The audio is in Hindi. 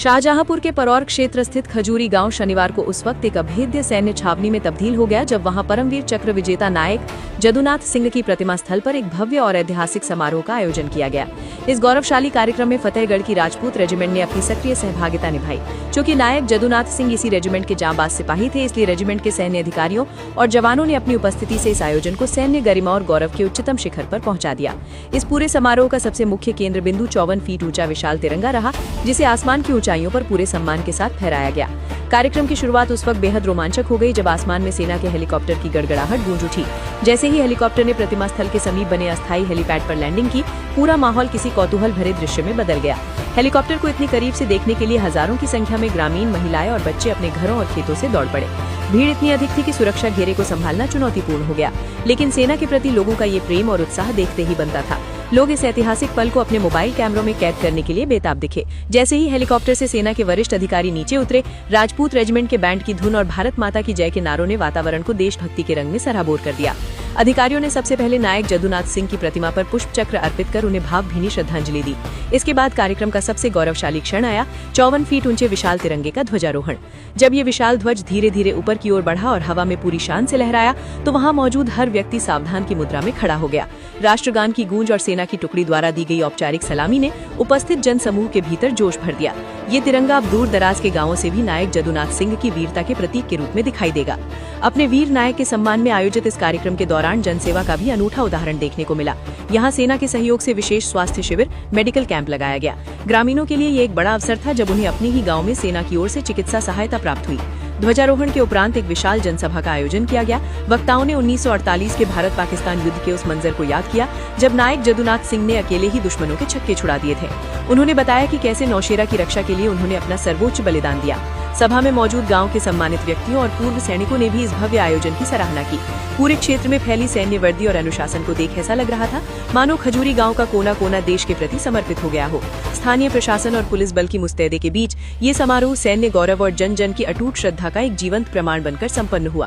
शाहजहांपुर के परौर क्षेत्र स्थित खजूरी गांव शनिवार को उस वक्त एक अभेद्य सैन्य छावनी में तब्दील हो गया जब वहां परमवीर चक्र विजेता नायक जदुनाथ सिंह की प्रतिमा स्थल पर एक भव्य और ऐतिहासिक समारोह का आयोजन किया गया। इस गौरवशाली कार्यक्रम में फतेहगढ़ की राजपूत रेजिमेंट ने अपनी सक्रिय सहभागिता निभाई। चूँकि नायक जदुनाथ सिंह इसी रेजिमेंट के जांबाज सिपाही थे, इसलिए रेजिमेंट के सैन्य अधिकारियों और जवानों ने अपनी उपस्थिति से इस आयोजन को सैन्य गरिमा और गौरव के उच्चतम शिखर पर पहुंचा दिया। इस पूरे समारोह का सबसे मुख्य केंद्र बिंदु 54 फीट ऊंचा विशाल तिरंगा रहा, जिसे आसमान की ऊंचाइयों पर पूरे सम्मान के साथ फहराया गया। कार्यक्रम की शुरुआत उस वक्त बेहद रोमांचक हो गई जब आसमान में सेना के हेलीकॉप्टर की गड़गड़ाहट गूंज उठी। जैसे ही हेलीकॉप्टर ने प्रतिमा स्थल के समीप बने अस्थायी हेलीपैड पर लैंडिंग की, पूरा माहौल किसी कौतूहल भरे दृश्य में बदल गया। हेलीकॉप्टर को इतनी करीब से देखने के लिए हजारों की संख्या में ग्रामीण, महिलाएं और बच्चे अपने घरों और खेतों से दौड़ पड़े। भीड़ इतनी अधिक थी कि सुरक्षा घेरे को संभालना चुनौतीपूर्ण हो गया, लेकिन सेना के प्रति लोगों का ये प्रेम और उत्साह देखते ही बनता था। लोग इस ऐतिहासिक पल को अपने मोबाइल कैमरों में कैद करने के लिए बेताब दिखे। जैसे ही हेलीकॉप्टर से सेना के वरिष्ठ अधिकारी नीचे उतरे, राजपूत रेजिमेंट के बैंड की धुन और भारत माता की जय के नारों ने वातावरण को देशभक्ति के रंग में सराबोर कर दिया। अधिकारियों ने सबसे पहले नायक जदुनाथ सिंह की प्रतिमा पर पुष्प चक्र अर्पित कर उन्हें भावभीनी श्रद्धांजलि दी। इसके बाद कार्यक्रम का सबसे गौरवशाली क्षण आया, 54 फीट ऊंचे विशाल तिरंगे का ध्वजारोहण। जब ये विशाल ध्वज धीरे धीरे ऊपर की ओर बढ़ा और हवा में पूरी शान से लहराया, तो वहां मौजूद हर व्यक्ति सावधान की मुद्रा में खड़ा हो गया। राष्ट्रगान की गूंज और सेना की टुकड़ी द्वारा दी गई औपचारिक सलामी ने उपस्थित जनसमूह के भीतर जोश भर दिया। ये तिरंगा अब दूर दराज के गांवों से भी नायक जदुनाथ सिंह की वीरता के प्रतीक के रूप में दिखाई देगा। अपने वीर नायक के सम्मान में आयोजित इस कार्यक्रम के दौरान जनसेवा का भी अनूठा उदाहरण देखने को मिला। यहाँ सेना के सहयोग से विशेष स्वास्थ्य शिविर, मेडिकल कैंप लगाया गया। ग्रामीणों के लिए ये एक बड़ा अवसर था जब उन्हें अपने ही गांव में सेना की ओर से चिकित्सा सहायता प्राप्त हुई। ध्वजारोहण के उपरांत एक विशाल जनसभा का आयोजन किया गया। वक्ताओं ने 1948 के भारत पाकिस्तान युद्ध के उस मंजर को याद किया जब नायक जदुनाथ सिंह ने अकेले ही दुश्मनों के छक्के छुड़ा दिए थे। उन्होंने बताया कि कैसे नौशेरा की रक्षा के लिए उन्होंने अपना सर्वोच्च बलिदान दिया। सभा में मौजूद गांव के सम्मानित व्यक्तियों और पूर्व सैनिकों ने भी इस भव्य आयोजन की सराहना की। पूरे क्षेत्र में फैली सैन्य वर्दी और अनुशासन को देख ऐसा लग रहा था मानो खजूरी गांव का कोना कोना देश के प्रति समर्पित हो गया हो। स्थानीय प्रशासन और पुलिस बल की मुस्तैदी के बीच ये समारोह सैन्य गौरव और जन जन की अटूट श्रद्धा का एक जीवंत प्रमाण बनकर संपन्न हुआ।